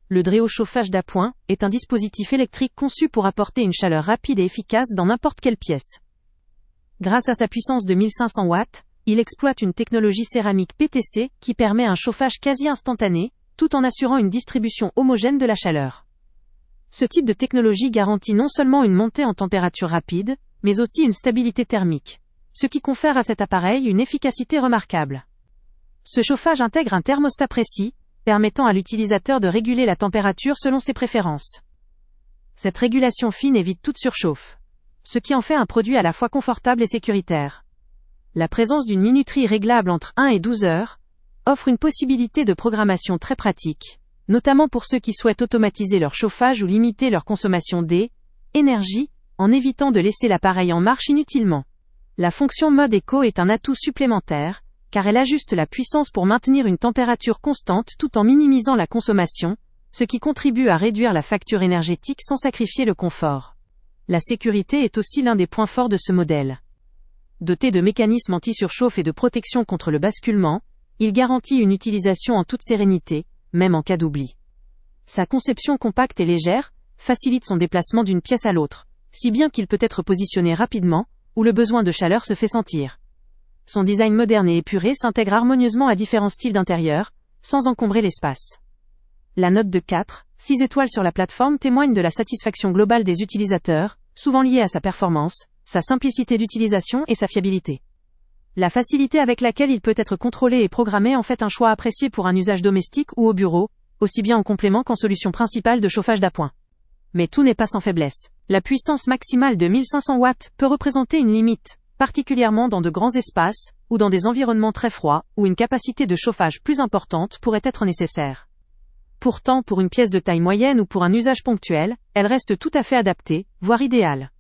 Le Dreo chauffage d'appoint est un dispositif électrique conçu pour apporter une chaleur rapide et efficace dans n'importe quelle pièce. Grâce à sa puissance de 1500 watts, il exploite une technologie céramique PTC qui permet un chauffage quasi instantané, tout en assurant une distribution homogène de la chaleur. Ce type de technologie garantit non seulement une montée en température rapide, mais aussi une stabilité thermique, ce qui confère à cet appareil une efficacité remarquable. Ce chauffage intègre un thermostat précis, permettant à l'utilisateur de réguler la température selon ses préférences. Cette régulation fine évite toute surchauffe, ce qui en fait un produit à la fois confortable et sécuritaire. La présence d'une minuterie réglable entre 1 et 12 heures offre une possibilité de programmation très pratique, notamment pour ceux qui souhaitent automatiser leur chauffage ou limiter leur consommation d'énergie, en évitant de laisser l'appareil en marche inutilement. La fonction mode éco est un atout supplémentaire, car elle ajuste la puissance pour maintenir une température constante tout en minimisant la consommation, ce qui contribue à réduire la facture énergétique sans sacrifier le confort. La sécurité est aussi l'un des points forts de ce modèle. Doté de mécanismes anti-surchauffe et de protection contre le basculement, il garantit une utilisation en toute sérénité, même en cas d'oubli. Sa conception compacte et légère facilite son déplacement d'une pièce à l'autre, si bien qu'il peut être positionné rapidement, où le besoin de chaleur se fait sentir. Son design moderne et épuré s'intègre harmonieusement à différents styles d'intérieur, sans encombrer l'espace. La note de 4,6 étoiles sur la plateforme témoigne de la satisfaction globale des utilisateurs, souvent liée à sa performance, sa simplicité d'utilisation et sa fiabilité. La facilité avec laquelle il peut être contrôlé et programmé en fait un choix apprécié pour un usage domestique ou au bureau, aussi bien en complément qu'en solution principale de chauffage d'appoint. Mais tout n'est pas sans faiblesse. La puissance maximale de 1500 watts peut représenter une limite, particulièrement dans de grands espaces, ou dans des environnements très froids, où une capacité de chauffage plus importante pourrait être nécessaire. Pourtant, pour une pièce de taille moyenne ou pour un usage ponctuel, elle reste tout à fait adaptée, voire idéale.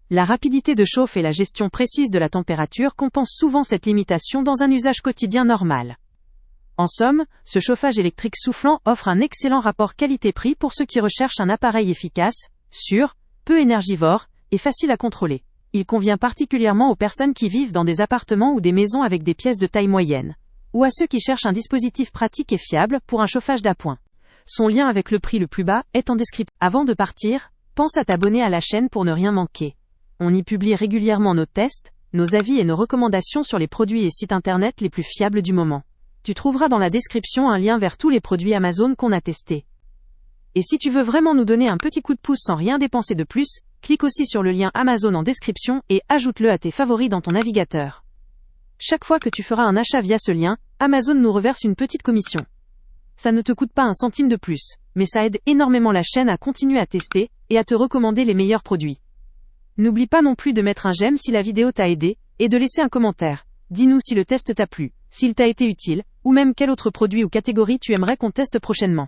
La rapidité de chauffe et la gestion précise de la température compensent souvent cette limitation dans un usage quotidien normal. En somme, ce chauffage électrique soufflant offre un excellent rapport qualité-prix pour ceux qui recherchent un appareil efficace, sûr, peu énergivore, et facile à contrôler. Il convient particulièrement aux personnes qui vivent dans des appartements ou des maisons avec des pièces de taille moyenne, ou à ceux qui cherchent un dispositif pratique et fiable pour un chauffage d'appoint. Son lien avec le prix le plus bas est en description. Avant de partir, pense à t'abonner à la chaîne pour ne rien manquer. On y publie régulièrement nos tests, nos avis et nos recommandations sur les produits et sites internet les plus fiables du moment. Tu trouveras dans la description un lien vers tous les produits Amazon qu'on a testés. Et si tu veux vraiment nous donner un petit coup de pouce sans rien dépenser de plus, clique aussi sur le lien Amazon en description et ajoute-le à tes favoris dans ton navigateur. Chaque fois que tu feras un achat via ce lien, Amazon nous reverse une petite commission. Ça ne te coûte pas un centime de plus, mais ça aide énormément la chaîne à continuer à tester et à te recommander les meilleurs produits. N'oublie pas non plus de mettre un j'aime si la vidéo t'a aidé, et de laisser un commentaire. Dis-nous si le test t'a plu, s'il t'a été utile, ou même quel autre produit ou catégorie tu aimerais qu'on teste prochainement.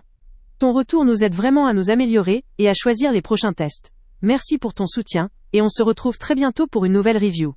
Ton retour nous aide vraiment à nous améliorer et à choisir les prochains tests. Merci pour ton soutien, et on se retrouve très bientôt pour une nouvelle review.